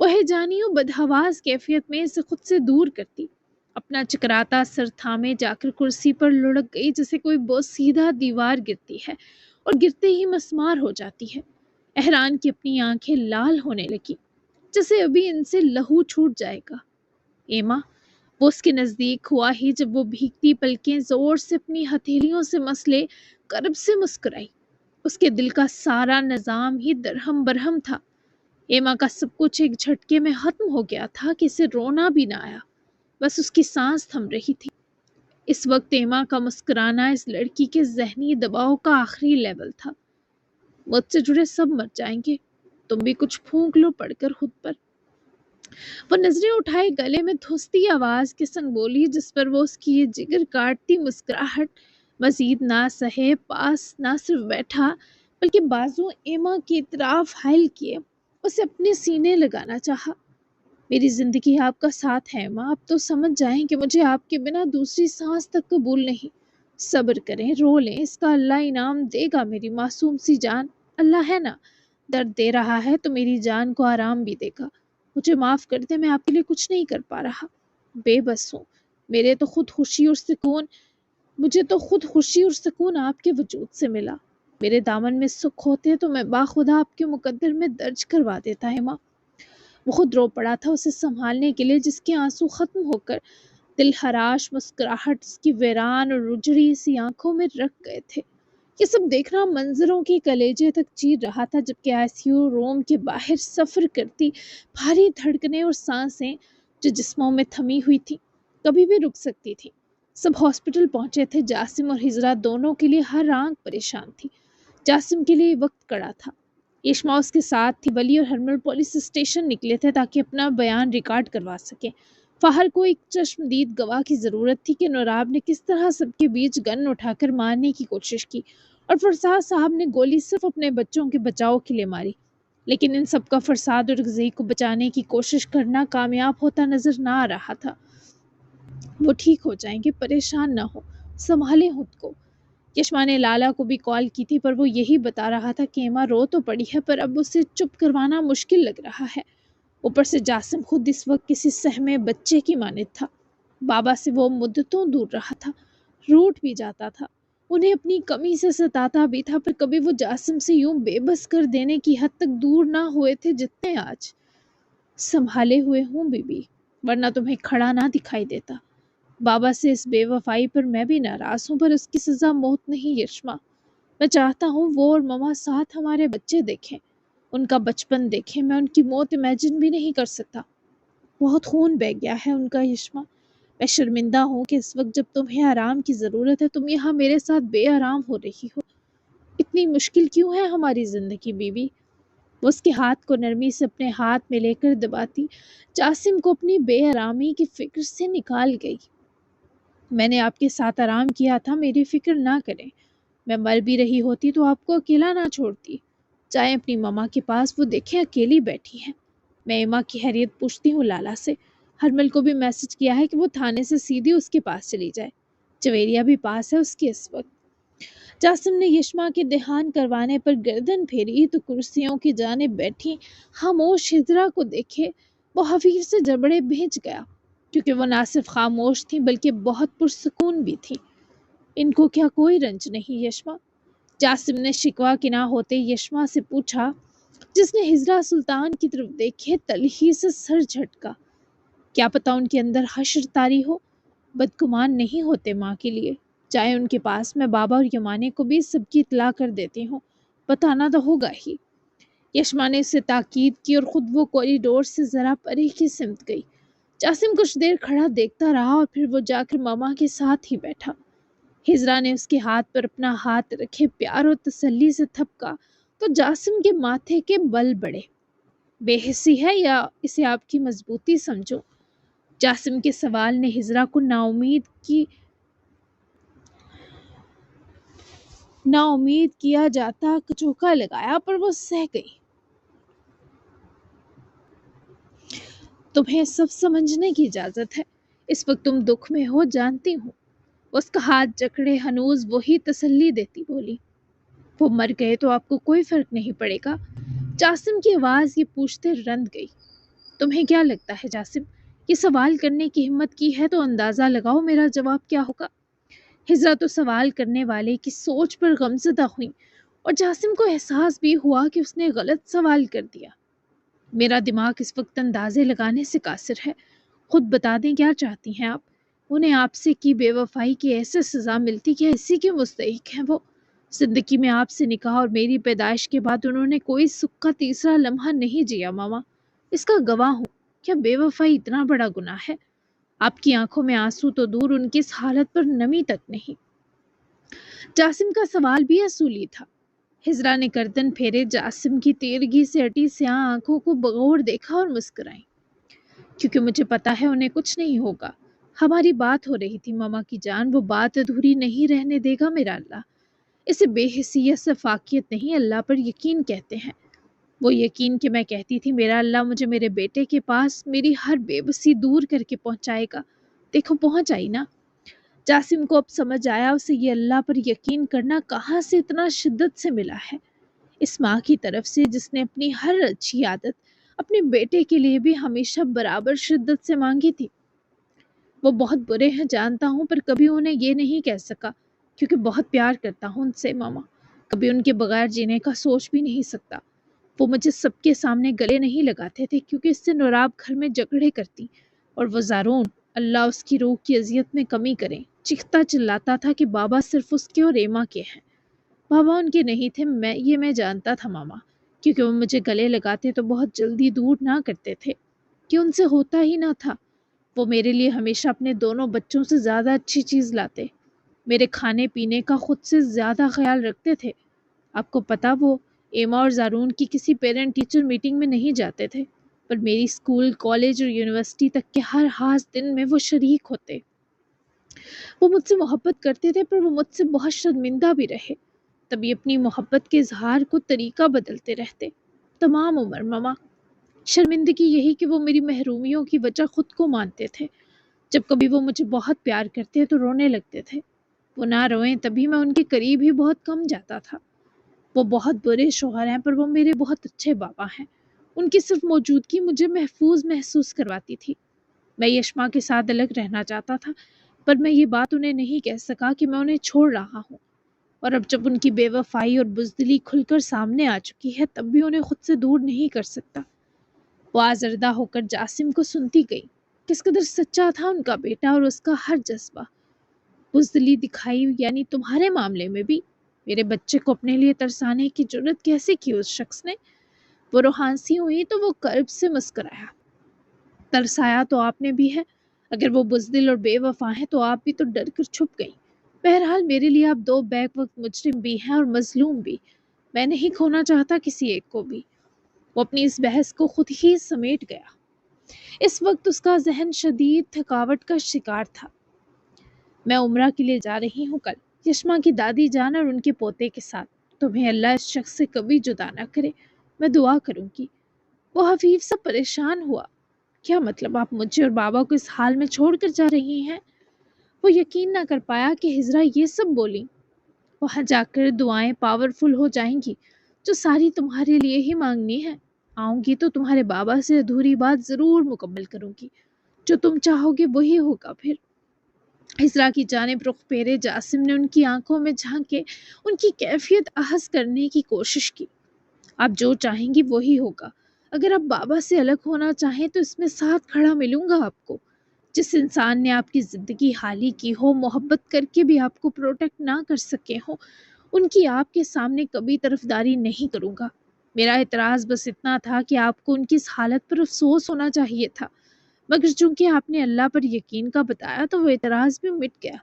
وہ ہیجانی و بدحواس کیفیت میں اسے خود سے دور کرتی، اپنا چکراتا سر تھامے جا کر کرسی پر لڑک گئی، جیسے کوئی بہت سیدھا دیوار گرتی ہے اور گرتے ہی مسمار ہو جاتی ہے۔ احران کی اپنی آنکھیں لال ہونے لگی، جیسے ابھی ان سے لہو چھوٹ جائے گا۔ ایما، وہ اس کے نزدیک ہوا ہی جب وہ بھیگتی پلکیں زور سے اپنی ہتھیلیوں سے مسلے کرب سے مسکرائی۔ اس کے دل کا سارا نظام ہی درہم برہم تھا۔ ایما کا سب کچھ ایک جھٹکے میں ختم ہو گیا تھا کہ اسے رونا بھی نہ آیا، بس اس کی سانس تھم رہی تھی۔ اس وقت ایما کا مسکرانا اس لڑکی کے ذہنی دباؤ کا آخری لیول تھا۔ مجھ سے جڑے سب مر جائیں گے، تم بھی کچھ پھونک لو پڑھ کر خود پر۔ وہ نظریں اٹھائے گلے میں دھستی آواز کے سنگ بولی، جس پر وہ اس کی یہ جگر کاٹتی مسکراہٹ مزید نہ سہے، پاس نہ صرف بیٹھا بلکہ بازو ایما کی اطراف حائل کیے اسے اپنے سینے لگانا چاہا۔ میری زندگی آپ کا ساتھ ہے ماں، اب تو سمجھ جائیں کہ مجھے آپ کے بنا دوسری سانس تک قبول نہیں۔ صبر کریں، رو لیں، اس کا اللہ انعام دے گا میری معصوم سی جان۔ اللہ ہے نا، درد دے رہا ہے تو میری جان کو آرام بھی دے گا۔ مجھے معاف کر دیں، میں آپ کے لیے کچھ نہیں کر پا رہا، بے بس ہوں۔ مجھے تو خود خوشی اور سکون آپ کے وجود سے ملا۔ میرے دامن میں سکھ ہوتے تو میں باخدا آپ کے مقدر میں درج کروا دیتا ہے ماں۔ وہ خود رو پڑا تھا اسے سنبھالنے کے لیے، جس کے آنسو ختم ہو کر دل خراش مسکراہٹ اس کی ویران اور رجڑی سی آنکھوں میں رکھ گئے تھے۔ یہ سب دیکھنا منظروں کے کلیجے تک چیر رہا تھا، جبکہ آئی سی یو روم کے باہر سفر کرتی بھاری دھڑکنیں اور سانسیں جو جسموں میں تھمی ہوئی تھی کبھی بھی رک سکتی تھی۔ سب ہاسپٹل پہنچے تھے۔ جاسم اور ہجرا دونوں کے لیے ہر آنکھ پریشان تھی۔ جاسم کے لیے وقت کڑا تھا، یشما اس کے ساتھ تھی، ولی اور ہرمل پولیس اسٹیشن نکلے تھے تاکہ اپنا بیان ریکارڈ کروا سکیں۔ فہر کو ایک چشمدید گواہ کی ضرورت تھی کہ نوراب نے کس طرح سب کے بیچ گن اٹھا کر مارنے کی کوشش کی، اور فرساد صاحب نے گولی صرف اپنے بچوں کے بچاؤ کے لیے ماری، لیکن ان سب کا فرساد اور غزی کو بچانے کی کوشش کرنا کامیاب ہوتا نظر نہ آ رہا تھا۔ وہ ٹھیک ہو جائیں گے، پریشان نہ ہو، سنبھالیں خود کو۔ یشما نے لالا کو بھی کال کی تھی، پر وہ یہی بتا رہا تھا کہ ایما رو تو پڑی ہے، پر اب اسے چپ کروانا مشکل لگ رہا ہے۔ اوپر سے جاسم خود اس وقت کسی سہمے بچے کی مانند تھا۔ بابا سے وہ مدتوں دور رہا تھا، روٹ بھی جاتا تھا، انہیں اپنی کمی سے ستاتا بھی تھا، پر کبھی وہ جاسم سے یوں بے بس کر دینے کی حد تک دور نہ ہوئے تھے جتنے آج۔ سنبھالے ہوئے ہوں بی، ورنہ تمہیں کھڑا نہ دکھائی دیتا۔ بابا سے اس بے وفائی پر میں بھی ناراض ہوں، پر اس کی سزا موت نہیں یشما۔ میں چاہتا ہوں وہ اور مما ساتھ ہمارے بچے دیکھیں، ان کا بچپن دیکھیں۔ میں ان کی موت امیجن بھی نہیں کر سکتا، بہت خون بہہ گیا ہے ان کا یشما۔ میں شرمندہ ہوں کہ اس وقت جب تمہیں آرام کی ضرورت ہے تم یہاں میرے ساتھ بے آرام ہو رہی ہو۔ اتنی مشکل کیوں ہے ہماری زندگی بیوی؟ وہ اس کے ہاتھ کو نرمی سے اپنے ہاتھ میں لے کر دباتی جاسم کو اپنی بے آرامی کی فکر سے نکال گئی۔ میں نے آپ کے ساتھ آرام کیا تھا، میری فکر نہ کریں۔ میں مر بھی رہی ہوتی تو آپ کو اکیلا نہ چھوڑتی۔ جائیں اپنی ماما کے پاس، وہ دیکھیں اکیلی بیٹھی ہیں۔ میں ایما کی خیریت پوچھتی ہوں لالا سے۔ ہرمل کو بھی میسج کیا ہے کہ وہ تھانے سے سیدھی اس کے پاس چلی جائے، جویریہ بھی پاس ہے اس کے اس وقت۔ جاسم نے یشما کے دہان کروانے پر گردن پھیری تو کرسیوں کی جانب بیٹھی خاموش ہجرا کو دیکھے وہ حفیظ سے جبڑے بھیج گیا، کیونکہ وہ نہ صرف خاموش تھی بلکہ بہت پرسکون بھی تھی۔ ان کو کیا کوئی رنج نہیں یشما؟ جاسم نے شکوا کی نہ ہوتے یشما سے پوچھا، جس نے ہجرا سلطان کی طرف دیکھے تلخی سے سر جھٹکا۔ کیا پتہ ان کے اندر حشر طاری ہو، بدگمان نہیں ہوتے ماں کے لیے۔ چاہے ان کے پاس، میں بابا اور یمانے کو بھی سب کی اطلاع کر دیتی ہوں، بتانا تو ہوگا ہی۔ یشما نے اسے تاکید کی اور خود وہ کوریڈور سے ذرا پرے کی سمت گئی۔ جاسم کچھ دیر کھڑا دیکھتا رہا اور پھر وہ جا کر ماما کے ساتھ ہی بیٹھا۔ ہجرا نے اس کے ہاتھ پر اپنا ہاتھ رکھے پیار اور تسلی سے تھپکا تو جاسم کے ماتھے کے بل بڑے۔ بے حسی ہے یا اسے آپ کی مضبوطی سمجھو؟ جاسم کے سوال نے ہجرا کو نا امید کیا جاتا کچوکا لگایا، پر وہ سہ گئی۔ تمہیں سب سمجھنے کی اجازت ہے، اس وقت تم دکھ میں ہو، جانتی ہوں۔ اس کا ہاتھ جکڑے ہنوز وہی تسلی دیتی بولی، وہ مر گئے تو آپ کو کوئی فرق نہیں پڑے گا؟ جاسم کی آواز یہ پوچھتے رند گئی۔ تمہیں کیا لگتا ہے جاسم، یہ سوال کرنے کی ہمت کی ہے تو اندازہ لگاؤ میرا جواب کیا ہوگا۔ ہجرا تو سوال کرنے والے کی سوچ پر غمزدہ ہوئی اور جاسم کو احساس بھی ہوا کہ اس نے غلط سوال کر دیا۔ میرا دماغ اس وقت اندازے لگانے سے قاصر ہے۔ خود بتا دیں کیا چاہتی ہیں آپ؟ انہیں آپ سے کی بے وفائی کی ایسے سزا ملتی کہ اسی کے مستحق ہیں وہ۔ زندگی میں آپ سے نکاح اور میری پیدائش کے بعد انہوں نے کوئی سکھ کا تیسرا لمحہ نہیں جیا ماما، اس کا گواہ ہوں۔ کیا بے وفائی اتنا بڑا گناہ ہے؟ آپ کی آنکھوں میں آنسو تو دور، ان کی اس حالت پر نمی تک نہیں۔ جاسم کا سوال بھی اصولی تھا۔ ہجرا نے گردن پھیرے جاسم کی تیرگی سے ہٹی سیاہ آنکھوں کو بغور دیکھا اور مسکرائی۔ کیونکہ مجھے پتا ہے انہیں کچھ نہیں ہوگا۔ ہماری بات ہو رہی تھی ماما کی جان، وہ بات ادھوری نہیں رہنے دے گا میرا اللہ۔ اسے بے حیثیت سے فاقیت نہیں، اللہ پر یقین کہتے ہیں۔ وہ یقین کہ میں کہتی تھی میرا اللہ مجھے میرے بیٹے کے پاس میری ہر بے بسی دور کر کے پہنچائے گا، دیکھو پہنچ آئی نا۔ جاسم کو اب سمجھ آیا اسے یہ اللہ پر یقین کرنا کہاں سے اتنا شدت سے ملا ہے۔ اس ماں کی طرف سے جس نے اپنی ہر اچھی عادت اپنے بیٹے کے لیے بھی ہمیشہ برابر شدت سے مانگی تھی۔ وہ بہت برے ہیں جانتا ہوں، پر کبھی انہیں یہ نہیں کہہ سکا کیونکہ بہت پیار کرتا ہوں ان سے ماما۔ کبھی ان کے بغیر جینے کا سوچ بھی نہیں سکتا۔ وہ مجھے سب کے سامنے گلے نہیں لگاتے تھے کیونکہ اس سے نوراب گھر میں جھگڑے کرتی، اور وہ زارون اللہ اس کی روح کی اذیت میں کمی کرے چیختا چلاتا تھا کہ بابا صرف اس کے اور ایما کے ہیں۔ بابا ان کے نہیں تھے، میں جانتا تھا ماما، کیونکہ وہ مجھے گلے لگاتے تو بہت جلدی دور نہ کرتے تھے کہ ان سے ہوتا ہی نہ تھا۔ وہ میرے لیے ہمیشہ اپنے دونوں بچوں سے زیادہ اچھی چیز لاتے، میرے کھانے پینے کا خود سے زیادہ خیال رکھتے تھے۔ آپ کو پتا وہ ایما اور زارون کی کسی پیرنٹ ٹیچر میٹنگ میں نہیں جاتے تھے، پر میری اسکول، کالج اور یونیورسٹی تک کے ہر خاص دن میں وہ شریک ہوتے۔ وہ مجھ سے محبت کرتے تھے پر وہ مجھ سے بہت شرمندہ بھی رہے، تبھی اپنی محبت کے اظہار کو طریقہ بدلتے رہتے تمام عمر ماما۔ شرمندگی یہی کہ وہ میری محرومیوں کی وجہ خود کو مانتے تھے۔ جب کبھی وہ مجھے بہت پیار کرتے تو رونے لگتے تھے۔ وہ نہ روئیں تبھی میں ان کے قریب ہی بہت کم جاتا تھا۔ وہ بہت برے شوہر ہیں پر وہ میرے بہت اچھے بابا ہیں۔ ان کی صرف موجودگی مجھے محفوظ محسوس کرواتی تھی۔ میں یشما کے ساتھ الگ رہنا چاہتا تھا، پر میں یہ بات انہیں نہیں کہہ سکا کہ میں انہیں چھوڑ رہا ہوں، اور اب جب ان کی بے وفائی اور بزدلی کھل کر سامنے آ چکی ہے تب بھی انہیں خود سے دور نہیں کر سکتا۔ وہ آزردہ ہو کر جاسم کو سنتی گئی۔ کس قدر سچا تھا ان کا بیٹا اور اس کا ہر جذبہ۔ بزدلی دکھائی یعنی تمہارے معاملے میں بھی؟ میرے بچے کو اپنے لیے ترسانے کی جرت کیسے کی اس شخص نے؟ وہ روحانسی ہوئی تو وہ کرب سے مسکرایا۔ ترسایا تو آپ نے بھی ہے، اگر وہ بزدل اور بے وفا ہیں تو آپ بھی تو ڈر کر چھپ گئی۔ بہرحال میرے لیے آپ دو بیک وقت مجرم بھی ہیں اور مظلوم بھی، میں نہیں کھونا چاہتا کسی ایک کو بھی۔ وہ اپنی اس بحث کو خود ہی سمیٹ گیا۔ اس وقت اس کا ذہن شدید تھکاوٹ کا شکار تھا۔ میں عمرہ کے لیے جا رہی ہوں کل، یشما کی دادی جان اور ان کے پوتے کے ساتھ۔ تمہیں اللہ اس شخص سے کبھی جدا نہ کرے، میں دعا کروں گی۔ وہ حفیظ سا پریشان ہوا۔ کیا مطلب آپ مجھے اور بابا کو اس حال میں چھوڑ کر جا رہی ہیں؟ وہ یقین نہ کر پایا کہ ہجرا یہ سب بولی۔ وہاں جا کر دعائیں پاورفل ہو جائیں گی جو ساری تمہارے لیے ہی مانگنی ہے۔ آؤں گی تو تمہارے بابا سے ادھوری بات ضرور مکمل کروں گی، جو تم چاہو گے وہی ہوگا۔ پھر ہجرا کی جانب رخ پھیرے جاسم نے ان کی آنکھوں میں جھانک کے ان کی کیفیت احس کرنے کی کوشش کی۔ آپ جو چاہیں گی وہی ہوگا۔ اگر آپ بابا سے الگ ہونا چاہیں تو اس میں ساتھ کھڑا ملوں گا آپ کو۔ جس انسان نے آپ کی زندگی حالی کی ہو، محبت کر کے بھی آپ کو پروٹیکٹ نہ کر سکے ہوں، ان کی آپ کے سامنے کبھی طرفداری نہیں کروں گا۔ میرا اعتراض بس اتنا تھا کہ آپ کو ان کی اس حالت پر افسوس ہونا چاہیے تھا، مگر چونکہ آپ نے اللہ پر یقین کا بتایا تو وہ اعتراض بھی مٹ گیا۔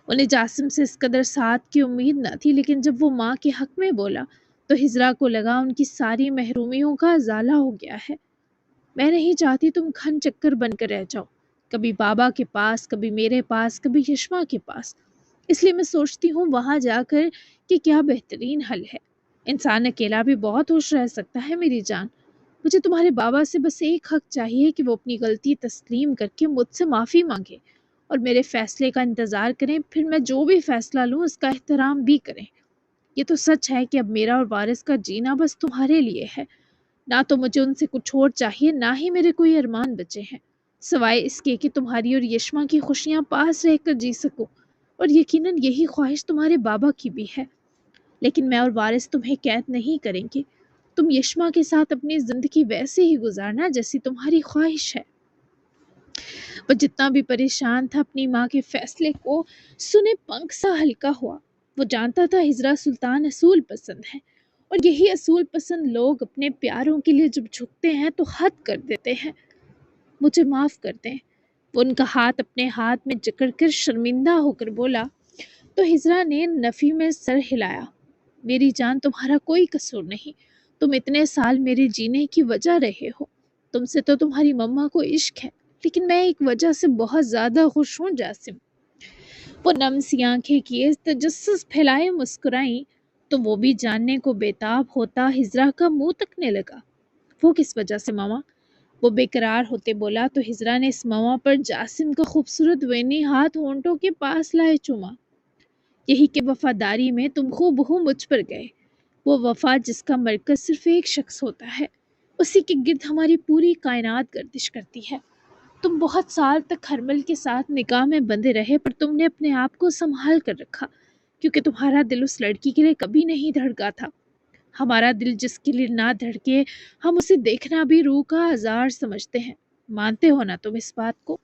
انہیں جاسم سے اس قدر ساتھ کی امید نہ تھی، لیکن جب وہ ماں کے حق میں بولا تو ہجرا کو لگا ان کی ساری محرومیوں کا ازالہ ہو گیا ہے۔ میں نہیں چاہتی تم کھن چکر بن کر رہ جاؤ، کبھی بابا کے پاس، کبھی میرے پاس، کبھی یشما کے پاس۔ اس لیے میں سوچتی ہوں وہاں جا کر کہ کیا بہترین حل ہے۔ انسان اکیلا بھی بہت خوش رہ سکتا ہے میری جان۔ مجھے تمہارے بابا سے بس ایک حق چاہیے کہ وہ اپنی غلطی تسلیم کر کے مجھ سے معافی مانگے اور میرے فیصلے کا انتظار کریں، پھر میں جو بھی فیصلہ لوں اس کا احترام بھی کریں۔ یہ تو سچ ہے کہ اب میرا اور وارث کا جینا بس تمہارے لیے ہے، نہ تو مجھے ان سے کچھ اور چاہیے، نہ ہی میرے کوئی ارمان بچے ہیں سوائے اس کے کہ تمہاری اور یشما کی خوشیاں پاس رہ کر جی سکوں، اور یقیناً یہی خواہش تمہارے بابا کی بھی ہے۔ لیکن میں اور وارث تمہیں قید نہیں کریں گے، تم یشما کے ساتھ اپنی زندگی ویسے ہی گزارنا جیسی تمہاری خواہش ہے۔ وہ جتنا بھی پریشان تھا اپنی ماں کے فیصلے کو سنے پنکھ سا ہلکا ہوا۔ وہ جانتا تھا ہجرا سلطان اصول پسند ہے، اور یہی اصول پسند لوگ اپنے پیاروں کے لیے جب جھکتے ہیں تو حد کر دیتے ہیں۔ مجھے معاف کر دیں، وہ ان کا ہاتھ اپنے ہاتھ میں جکڑ کر شرمندہ ہو کر بولا۔ تو ہجرا نے نفی میں سر ہلایا۔ میری جان، تمہارا کوئی قصور نہیں، تم اتنے سال میرے جینے کی وجہ رہے ہو، تم سے تو تمہاری مما کو عشق ہے، لیکن میں ایک وجہ سے بہت زیادہ خوش ہوں جاسم۔ وہ نم سی آنکھیں کیے تجسس پھیلائے مسکرائیں تو وہ بھی جاننے کو بےتاب ہوتا ہجرا کا منہ تکنے لگا۔ وہ کس وجہ سے ماما؟ وہ بے قرار ہوتے بولا تو ہجرا نے اس ماما پر جاسم کا خوبصورت وینی ہاتھ ہونٹوں کے پاس لائے چوما۔ یہی کہ وفاداری میں تم خوب ہو مجھ پر گئے، وہ وفا جس کا مرکز صرف ایک شخص ہوتا ہے، اسی کے گرد ہماری پوری کائنات گردش کرتی ہے۔ تم بہت سال تک ہرمل کے ساتھ نکاح میں بندھے رہے، پر تم نے اپنے آپ کو سنبھال کر رکھا، کیونکہ تمہارا دل اس لڑکی کے لیے کبھی نہیں دھڑکا تھا۔ ہمارا دل جس کے لیے نہ دھڑکے ہم اسے دیکھنا بھی روح کا آزار سمجھتے ہیں۔ مانتے ہو نا تم اس بات کو؟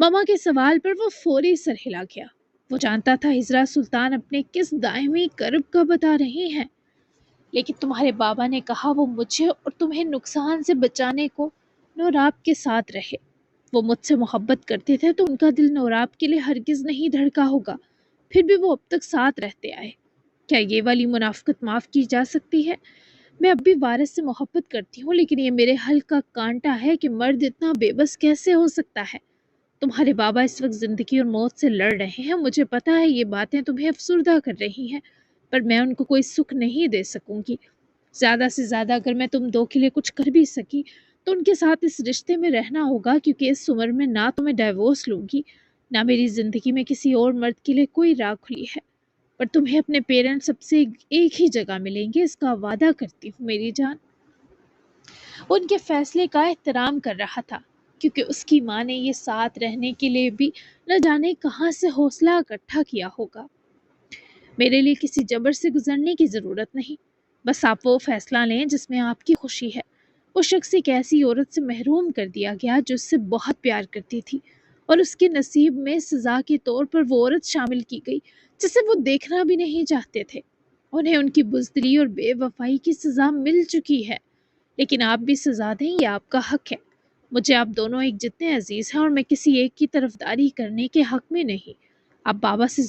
ماما کے سوال پر وہ فوری سر ہلا گیا۔ وہ جانتا تھا ہجرا سلطان اپنے کس دائمی کرب کا بتا رہی ہیں، لیکن تمہارے بابا نے کہا وہ مجھے اور تمہیں نقصان سے بچانے کو نوراب کے ساتھ رہے۔ وہ مجھ سے محبت کرتے تھے تو ان کا دل نوراب کے لیے ہرگز نہیں دھڑکا ہوگا، پھر بھی وہ اب تک ساتھ رہتے آئے۔ کیا یہ والی منافقت معاف کی جا سکتی ہے؟ میں اب بھی وارث سے محبت کرتی ہوں، لیکن یہ میرے حل کا کانٹا ہے کہ مرد اتنا بے بس کیسے ہو سکتا ہے۔ تمہارے بابا اس وقت زندگی اور موت سے لڑ رہے ہیں، مجھے پتا ہے یہ باتیں تمہیں افسردہ کر رہی ہیں، پر میں ان کو کوئی سکھ نہیں دے سکوں گی۔ زیادہ سے زیادہ اگر میں تم دو کے لیے کچھ کر بھی سکی تو ان کے ساتھ اس رشتے میں رہنا ہوگا، کیونکہ اس عمر میں نہ تو میں ڈائیورس لوں گی، نہ میری زندگی میں کسی اور مرد کے لیے کوئی راہ کھلی ہے، پر تمہیں اپنے پیرنٹس سب سے ایک ہی جگہ ملیں گے، اس کا وعدہ کرتی ہوں میری جان۔ وہ ان کے فیصلے کا احترام کر رہا تھا، کیونکہ اس کی ماں نے یہ ساتھ رہنے کے لیے بھی نہ جانے کہاں سے حوصلہ اکٹھا کیا ہوگا۔ میرے لیے کسی جبر سے گزرنے کی ضرورت نہیں، بس آپ وہ فیصلہ لیں جس میں آپ کی خوشی ہے۔ وہ شخص ایک ایسی عورت سے محروم کر دیا گیا جو اس سے بہت پیار کرتی تھی، اور اس کے نصیب میں سزا کے طور پر وہ عورت شامل کی گئی جسے وہ دیکھنا بھی نہیں چاہتے تھے۔ انہیں ان کی بزدلی اور بے وفائی کی سزا مل چکی ہے، لیکن آپ بھی سزا دیں، یہ آپ کا حق ہے۔ مجھے آپ دونوں ایک جتنے عزیز ہیں، اور میں کسی ایک کی طرفداری کرنے کے حق میں نہیں۔ آپ بابا سے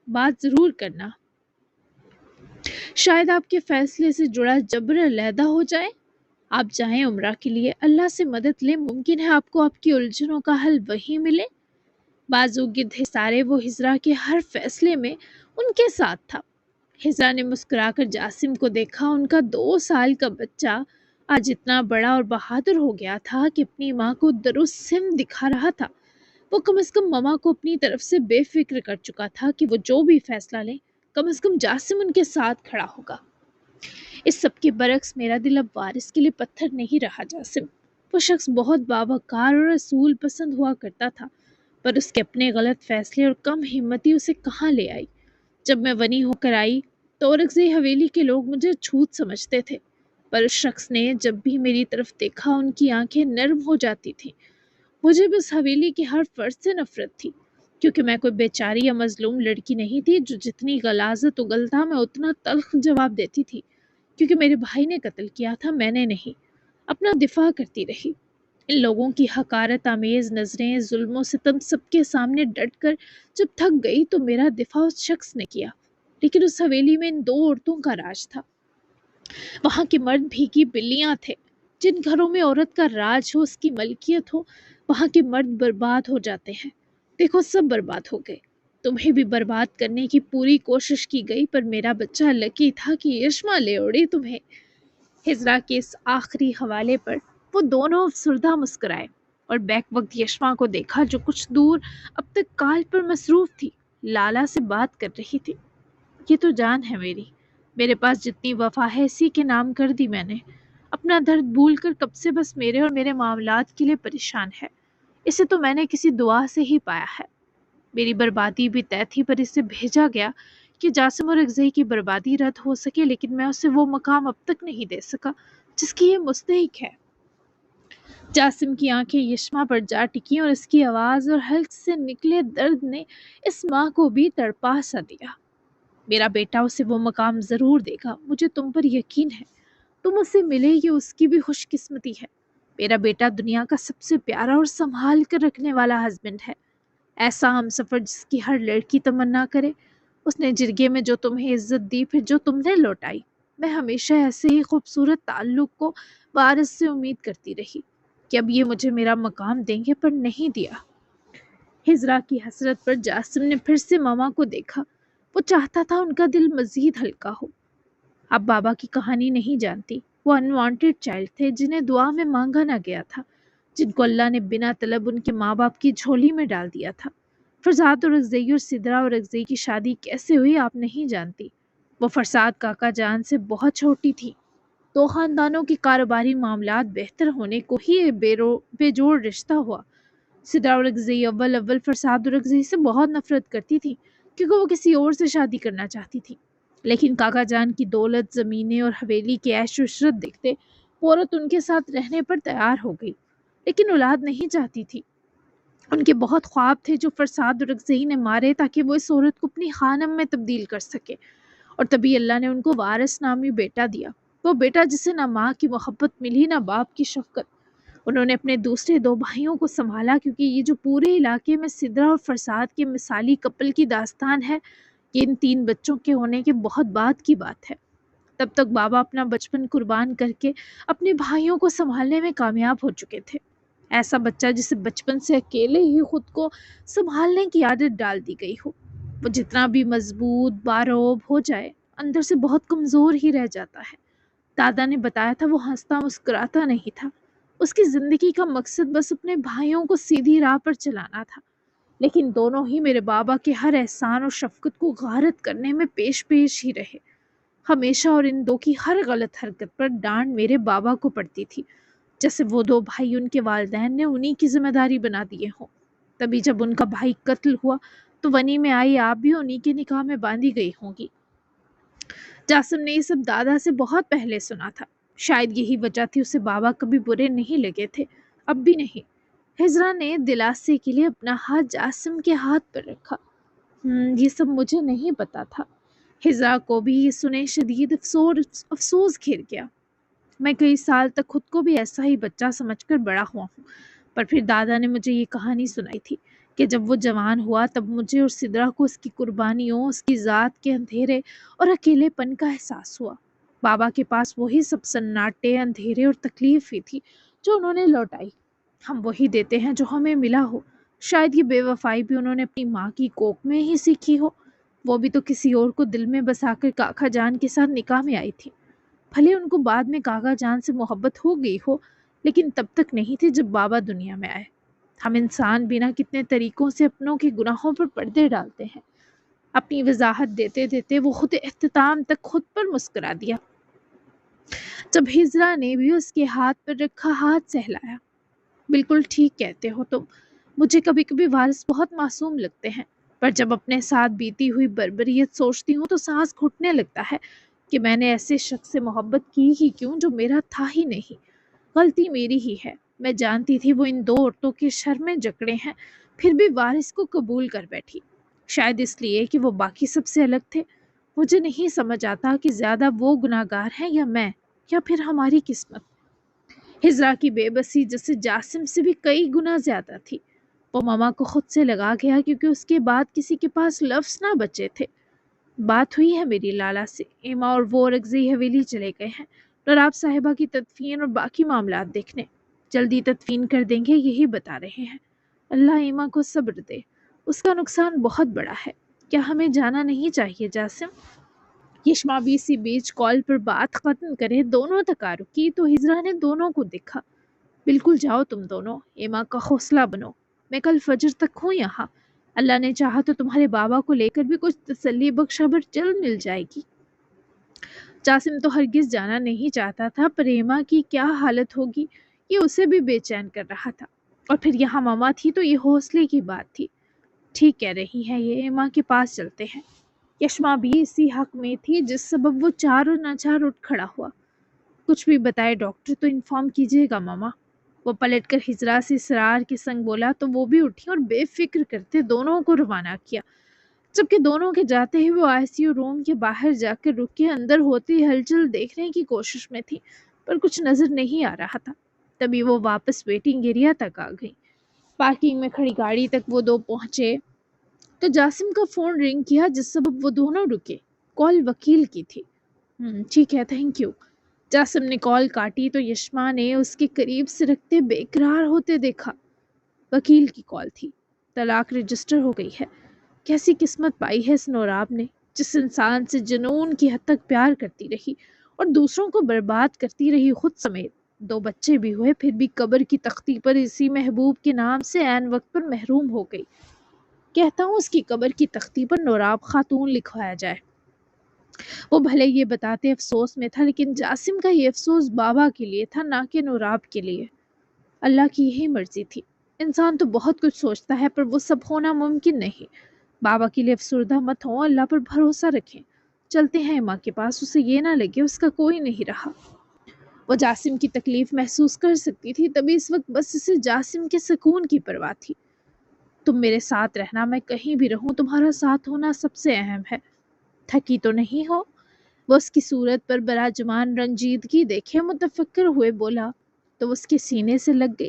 بات ضرور کرنا، شاید آپ کے فیصلے سے جڑا جبر علیحدہ ہو جائے۔ آپ جائیں عمرہ کے لیے، اللہ سے مدد لیں، ممکن ہے آپ کو آپ کی الجھنوں کا حل وہیں ملے۔ بازو گرد حصارے وہ ہجرا کے ہر فیصلے میں ان کے ساتھ تھا۔ ہجرا نے مسکرا کر جاسم کو دیکھا۔ ان کا 2 سال کا بچہ آج اتنا بڑا اور بہادر ہو گیا تھا کہ اپنی ماں کو درست سمت دکھا رہا تھا۔ وہ کم از کم ماما کو اپنی طرف سے بے فکر کر چکا تھا کہ وہ جو بھی فیصلہ لیں، کم از کم جاسم ان کے ساتھ کھڑا ہوگا۔ اس سب کے برعکس میرا دل اب وارث کے لیے پتھر نہیں رہا جاسم۔ وہ شخص بہت باوقار اور اصول پسند ہوا کرتا تھا، پر اس کے اپنے غلط فیصلے اور کم ہمتی اسے کہاں لے آئی۔ جب میں ونی ہو کر آئی تو اورکزئی حویلی کے لوگ مجھے چھوت سمجھتے تھے، پر اس شخص نے جب بھی میری طرف دیکھا ان کی آنکھیں نرم ہو جاتی تھیں۔ مجھے بھی اس حویلی کے ہر فرد سے نفرت تھی، کیونکہ میں کوئی بیچاری یا مظلوم لڑکی نہیں تھی جو جتنی غلاظت اگلتا میں اتنا تلخ جواب دیتی تھی، کیونکہ میرے بھائی نے قتل کیا تھا، میں نے نہیں۔ اپنا دفاع کرتی رہی۔ ان لوگوں کی حقارت آمیز نظریں، ظلم و ستم سب کے سامنے ڈٹ کر جب تھک گئی تو میرا دفاع اس شخص نے کیا، لیکن اس حویلی میں ان 2 عورتوں کا راج تھا۔ وہاں کے مرد بھیگی بلیاں تھے۔ جن گھروں میں عورت کا راج ہو، اس کی ملکیت ہو، وہاں کے مرد برباد ہو جاتے ہیں۔ دیکھو سب برباد ہو گئے، تمہیں بھی برباد کرنے کی پوری کوشش کی گئی، پر میرا بچہ لکی تھا کہ یشما لے اڑی تمہیں۔ ہجرا کے اس آخری حوالے پر وہ دونوں افسردہ مسکرائے، اور بیک وقت یشما کو دیکھا جو کچھ دور اب تک کال پر مصروف تھی، لالا سے بات کر رہی تھی۔ یہ تو جان ہے میری، میرے پاس جتنی وفا ہے اسی کے نام کر دی میں نے۔ اپنا درد بھول کر کب سے بس میرے اور میرے معاملات کے لیے پریشان ہے۔ اسے تو میں نے کسی دعا سے ہی پایا ہے۔ میری بربادی بھی طے تھی، پر اسے بھیجا گیا کہ جاسم اور اگزئی کی بربادی رد ہو سکے، لیکن میں اسے وہ مقام اب تک نہیں دے سکا جس کی یہ مستحق ہے۔ جاسم کی آنکھیں یشما پر جا ٹکیں اور اس کی آواز اور حلق سے نکلے درد نے اس ماں کو بھی تڑپا سا دیا۔ میرا بیٹا اسے وہ مقام ضرور دے گا، مجھے تم پر یقین ہے۔ تم اسے ملے یہ اس کی بھی خوش قسمتی ہے۔ میرا بیٹا دنیا کا سب سے پیارا اور سنبھال کر رکھنے والا ہسبینڈ ہے، ایسا ہم سفر جس کی ہر لڑکی تمنا کرے۔ اس نے جرگے میں جو تمہیں عزت دی، پھر جو تم نے لوٹائی، میں ہمیشہ ایسے ہی خوبصورت تعلق کو وارث سے امید کرتی رہی کہ اب یہ مجھے میرا مقام دیں گے، پر نہیں دیا۔ ہجرا کی حسرت پر جاسم نے پھر سے ماما کو دیکھا۔ وہ چاہتا تھا ان کا دل مزید ہلکا ہو۔ اب بابا کی کہانی نہیں جانتی۔ وہ انوانٹیڈ چائلڈ تھے جنہیں دعا میں مانگا نہ گیا تھا، جن کو اللہ نے بنا طلب ان کے ماں باپ کی جھولی میں ڈال دیا تھا۔ فرزاد اور اگزئی اور سدرا اور اگزئی کی شادی کیسے ہوئی آپ نہیں جانتی۔ وہ فرزاد کاکا جان سے بہت چھوٹی تھی۔ دو خاندانوں کے کاروباری معاملات بہتر ہونے کو ہی بے جوڑ رشتہ ہوا۔ سدرا اور اگزئی اول فرزاد اور اگزئی سے بہت نفرت کرتی تھی کیونکہ وہ کسی اور سے شادی کرنا چاہتی تھی، لیکن کاکا جان کی دولت، زمینیں اور حویلی کے عیش و عشرت دیکھتے وہ عورت ان کے ساتھ رہنے پر تیار ہو گئی، لیکن اولاد نہیں چاہتی تھی۔ ان کے بہت خواب تھے جو فرزاد اور اگزئی نے مارے تاکہ وہ اس عورت کو اپنی خانم میں تبدیل کر سکے، اور تبھی اللہ نے ان کو وارث نامی بیٹا دیا، وہ بیٹا جسے نہ ماں کی محبت ملی نہ باپ کی شفقت۔ انہوں نے اپنے دوسرے دو بھائیوں کو سنبھالا، کیونکہ یہ جو پورے علاقے میں سدرا اور فرزاد کے مثالی کپل کی داستان ہے، یہ ان تین بچوں کے ہونے کے بہت بعد کی بات ہے۔ تب تک بابا اپنا بچپن قربان کر کے اپنے بھائیوں کو سنبھالنے میں کامیاب ہو چکے تھے۔ ایسا بچہ جسے بچپن سے اکیلے ہی خود کو سنبھالنے کی عادت ڈال دی گئی ہو، وہ جتنا بھی مضبوط باروب ہو جائے اندر سے بہت کمزور ہی رہ جاتا ہے۔ دادا نے بتایا تھا وہ ہنستا مسکراتا نہیں تھا، اس کی زندگی کا مقصد بس اپنے بھائیوں کو سیدھی راہ پر چلانا تھا، لیکن دونوں ہی میرے بابا کے ہر احسان اور شفقت کو غارت کرنے میں پیش ہی رہے ہمیشہ، اور ان دو کی ہر غلط حرکت پر ڈانٹ میرے بابا کو پڑتی تھی، جیسے وہ دو بھائی ان کے والدین نے انہی کی ذمہ داری بنا دیے ہوں۔ تبھی جب ان کا بھائی قتل ہوا تو ونی میں آئی آپ بھی انہی کے نکاح میں باندھی گئی ہوں گی۔ جاسم نے یہ سب دادا سے بہت پہلے سنا تھا، شاید یہی وجہ تھی اسے بابا کبھی برے نہیں لگے تھے، اب بھی نہیں۔ ہجرا نے دلاسے کے لیے اپنا ہاتھ جاسم کے ہاتھ پر رکھا۔ یہ سب مجھے نہیں پتا تھا۔ ہجرا کو بھی یہ سنے شدید افسوس گھیر گیا۔ میں کئی سال تک خود کو بھی ایسا ہی بچہ سمجھ کر بڑا ہوا ہوں، پر پھر دادا نے مجھے یہ کہانی سنائی تھی کہ جب وہ جوان ہوا تب مجھے اور سدرا کو اس کی قربانیوں، اس کی ذات کے اندھیرے اور اکیلے پن کا احساس ہوا۔ بابا کے پاس وہی سب سناٹے، اندھیرے اور تکلیف ہی تھی جو انہوں نے لوٹائی۔ ہم وہی دیتے ہیں جو ہمیں ملا ہو۔ شاید یہ بے وفائی بھی انہوں نے اپنی ماں کی کوکھ میں ہی سیکھی ہو، وہ بھی تو کسی اور کو دل میں بسا کر کاکا جان کے ساتھ نکاح میں آئی تھی۔ بھلے ان کو بعد میں کاکا جان سے محبت ہو گئی ہو، لیکن تب تک نہیں تھی جب بابا دنیا میں آئے۔ ہم انسان بنا کتنے طریقوں سے اپنوں کے گناہوں پر پردے ڈالتے ہیں۔ اپنی وضاحت دیتے دیتے وہ خود اختتام تک خود پر مسکرا دیا۔ جب ہجرا نے بھی اس کے ہاتھ پر رکھا ہاتھ سہلایا۔ بالکل ٹھیک کہتے ہو تم، مجھے کبھی کبھی وارث بہت معصوم لگتے ہیں، پر جب اپنے ساتھ بیتی ہوئی بربریت سوچتی ہوں تو سانس گھٹنے لگتا ہے کہ میں نے ایسے شخص سے محبت کی ہی کیوں جو میرا تھا ہی نہیں۔ غلطی میری ہی ہے۔ میں جانتی تھی وہ ان دو عورتوں کے شر میں جکڑے ہیں، پھر بھی وارث کو قبول کر بیٹھی، شاید اس لیے کہ وہ باقی سب سے الگ تھے۔ مجھے نہیں سمجھ آتا کہ زیادہ وہ گناہگار ہیں یا میں، یا پھر ہماری قسمت۔ ہجرا کی بے بسی جیسے جاسم سے بھی کئی گنا زیادہ تھی۔ وہ ماما کو خود سے لگا گیا کیونکہ اس کے بعد کسی کے پاس لفظ نہ بچے تھے۔ بات ہوئی ہے میری لالا سے، ایما اور وہ اگزئی حویلی چلے گئے ہیں نواب صاحبہ کی تدفین اور باقی معاملات دیکھنے۔ جلدی تدفین کر دیں گے یہی بتا رہے ہیں۔ اللہ ایما کو صبر دے، اس کا نقصان بہت بڑا ہے۔ کیا ہمیں جانا نہیں چاہیے جاسم؟ یشما بھی اسی بیچ کال پر بات ختم کرے دونوں تک آ رکی تو ہجرا نے دونوں کو دیکھا۔ بالکل جاؤ تم دونوں، ایما کا حوصلہ بنو، میں کل فجر تک ہوں یہاں، اللہ نے چاہا تو تمہارے بابا کو لے کر بھی کچھ تسلی بخش خبر جلد مل جائے گی۔ جاسم تو ہرگز جانا نہیں چاہتا تھا، پر ایما کی کیا حالت ہوگی یہ اسے بھی بے چین کر رہا تھا، اور پھر یہاں ماما تھی تو یہ حوصلے کی بات تھی۔ ٹھیک کہہ رہی ہے یہ، ایما کے پاس چلتے ہیں۔ یشما بھی اسی حق میں تھی جس سبب وہ چاروں ناچار اٹھ کھڑا ہوا۔ کچھ بھی بتائے ڈاکٹر تو انفارم کیجیے گا ماما۔ وہ پلٹ کر ہجرا سے اسرار کے سنگ بولا تو وہ بھی اٹھی اور بے فکر کرتے دونوں کو روانہ کیا، جبکہ دونوں کے جاتے ہی وہ آئی سی یو روم کے باہر جا کر رکے اندر ہوتی ہلچل دیکھنے کی کوشش میں تھی، پر کچھ نظر نہیں آ رہا تھا۔ تبھی وہ واپس ویٹنگ ایریا تک آ گئی۔ پارکنگ میں کھڑی گاڑی تک وہ دو پہنچے تو جاسم کا فون رنگ کیا، جس سبب وہ دونوں رکے۔ کال وکیل کی تھی۔ ٹھیک ہے، تھینک یو۔ جاسم نے کال کاٹی تو یشما نے اس کے قریب سے رکھتے بے قرار ہوتے دیکھا۔ وکیل کی کال تھی۔ طلاق رجسٹر ہو گئی ہے۔ کیسی قسمت پائی ہے اس نوراب نے، جس انسان سے جنون کی حد تک پیار کرتی رہی اور دوسروں کو برباد کرتی رہی خود سمیت۔ 2 بچے بھی ہوئے، پھر بھی قبر کی تختی پر اسی محبوب کے نام سے عین وقت پر محروم ہو گئی۔ کہتا ہوں اس کی قبر کی تختی پر نوراب خاتون لکھوایا جائے۔ وہ بھلے یہ بتاتے افسوس میں تھا، لیکن جاسم کا یہ افسوس بابا کے لیے تھا، نہ کہ نوراب کے لیے۔ اللہ کی یہی مرضی تھی۔ انسان تو بہت کچھ سوچتا ہے، پر وہ سب ہونا ممکن نہیں۔ بابا کے لیے افسردہ مت ہوں، اللہ پر بھروسہ رکھیں۔ چلتے ہیں ماں کے پاس، اسے یہ نہ لگے اس کا کوئی نہیں رہا۔ وہ جاسم کی تکلیف محسوس کر سکتی تھی، تبھی اس وقت بس اسے جاسم کے سکون کی پرواہ تھی۔ تم میرے ساتھ رہنا، میں کہیں بھی رہوں تمہارا ساتھ ہونا سب سے اہم ہے۔ تھکی تو نہیں ہو؟ وہ اس کی صورت پر براجمان رنجیدگی دیکھے متفکر ہوئے بولا تو اس کے سینے سے لگ گئی۔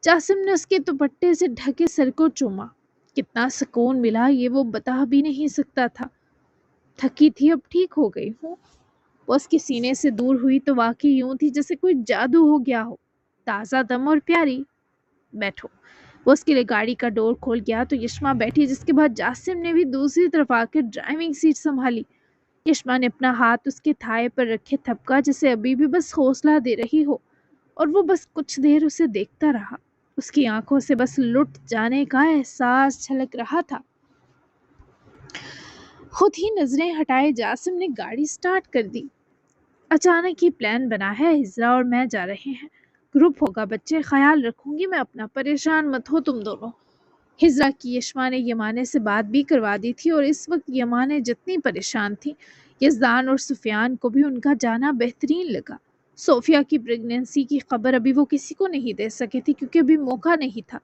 جاسم نے اس کے دوپٹے سے ڈھکے سر کو چوما۔ کتنا سکون ملا یہ وہ بتا بھی نہیں سکتا تھا۔ تھکی تھی، اب ٹھیک ہو گئی ہوں۔ وہ اس کے سینے سے دور ہوئی تو واقعی یوں تھی جیسے کوئی جادو ہو گیا ہو، تازہ دم اور پیاری۔ بیٹھو۔ وہ اس کے لیے گاڑی کا ڈور کھول گیا تو یشما بیٹھی، جس کے بعد جاسم نے بھی دوسری طرف آ کر ڈرائیونگ سیٹ سنبھالی۔ یشما نے اپنا ہاتھ اس کے تھائے پر رکھے تھپکا، جسے ابھی بھی بس حوصلہ دے رہی ہو، اور وہ بس کچھ دیر اسے دیکھتا رہا۔ اس کی آنکھوں سے بس لٹ جانے کا احساس چھلک رہا تھا۔ خود ہی نظریں ہٹائے جاسم نے گاڑی سٹارٹ کر دی۔ اچانک ہی پلان بنا ہے، ہجرا اور میں جا رہے ہیں۔ گروپ ہوگا بچے، خیال رکھوں گی میں اپنا، پریشان مت ہو تم دونوں۔ ہجرا کی یشما نے یمانے سے بات بھی کروا دی تھی، اور اس وقت یمانے جتنی پریشان تھی، یزدان اور سفیان کو بھی ان کا جانا بہترین لگا۔ صوفیہ کی پریگننسی کی خبر ابھی وہ کسی کو نہیں دے سکے تھے، کیونکہ ابھی موقع نہیں تھا۔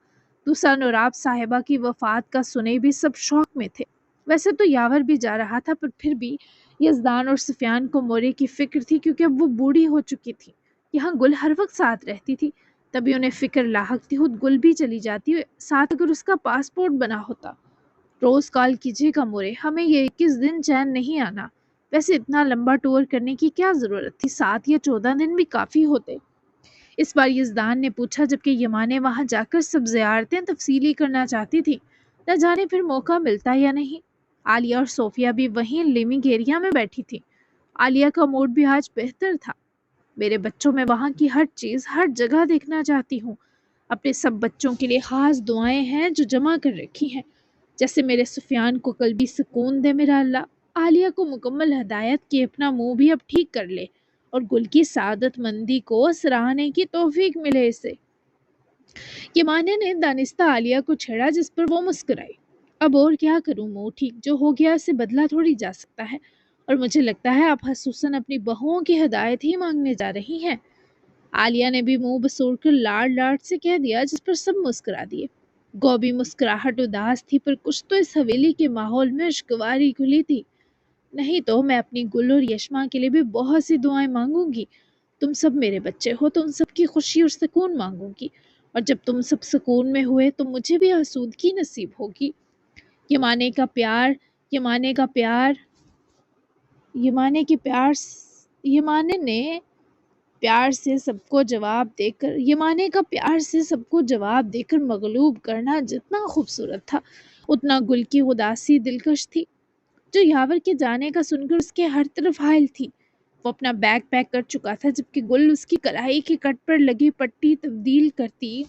دوسرا نوراب صاحبہ کی وفات کا سنے بھی سب شوق میں تھے۔ ویسے تو یاور بھی جا رہا تھا، پر پھر بھی یزدان اور سفیان کو مورے کی فکر تھی، کیونکہ اب وہ بوڑھی ہو چکی تھی۔ یہاں گل ہر وقت ساتھ رہتی تھی، تبھی انہیں فکر لاحق تھی، خود گل بھی چلی جاتی ساتھ اگر اس کا پاسپورٹ بنا ہوتا۔ روز کال کیجیے گا مورے، ہمیں یہ 21 دن چین نہیں آنا۔ ویسے اتنا لمبا ٹور کرنے کی کیا ضرورت تھی، 7 یا 14 دن بھی کافی ہوتے۔ اس بار یزدان نے پوچھا، جبکہ یمانے وہاں جا کر سب زیارتیں تفصیلی کرنا چاہتی تھی۔ نہ جانے پھر موقع ملتا یا نہیں۔ عالیہ اور صوفیہ بھی وہیں لیونگ ایریا میں بیٹھی تھی۔ عالیہ کا موڈ بھی آج بہتر تھا۔ میرے بچوں میں وہاں کی ہر چیز، ہر جگہ دیکھنا چاہتی ہوں۔ اپنے سب بچوں کے لیے خاص دعائیں ہیں جو جمع کر رکھی ہیں، جیسے میرے سفیان کو قلبی سکون دے میرا اللہ، عالیہ کو مکمل ہدایت کی اپنا منہ بھی اب ٹھیک کر لے، اور گل کی سعادت مندی کو سراہنے کی توفیق ملے اسے۔ یمانے نے دانستہ عالیہ کو چھیڑا، جس پر وہ مسکرائی۔ اب اور کیا کروں، منہ ٹھیک جو ہو گیا اسے بدلا تھوڑی جا سکتا ہے، اور مجھے لگتا ہے آپ خصوصاً اپنی بہوؤں کی ہدایت ہی مانگنے جا رہی ہیں۔ عالیہ نے بھی منہ بسور کر لاڑ لاڑ سے کہہ دیا، جس پر سب مسکرا دیے۔ گوبھی مسکراہٹ اداس تھی، پر کچھ تو اس حویلی کے ماحول میں اشکواری کھلی تھی۔ نہیں تو میں اپنی گل اور یشما کے لیے بھی بہت سی دعائیں مانگوں گی۔ تم سب میرے بچے ہو، تم سب کی خوشی اور سکون مانگوں گی، اور جب تم سب سکون میں ہوئے تو مجھے بھی آسودگی نصیب ہوگی۔ یمانے کا پیار، یمانے کا پیار، یمانے کے پیار، یمانے نے پیار سے سب کو جواب دے کر، یمانے کا پیار سے سب کو جواب دے کر مغلوب کرنا جتنا خوبصورت تھا، اتنا گل کی اداسی دلکش تھی، جو یاور کے جانے کا سن کر اس کے ہر طرف حائل تھی۔ وہ اپنا بیگ پیک کر چکا تھا، جبکہ گل اس کی کلائی کی کٹ پر لگی پٹی تبدیل کرتی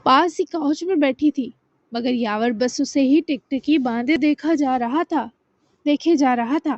پاس ہی کاؤچ میں بیٹھی تھی، مگر یاور بس اسے ہی ٹک ٹکی باندھے دیکھے جا رہا تھا۔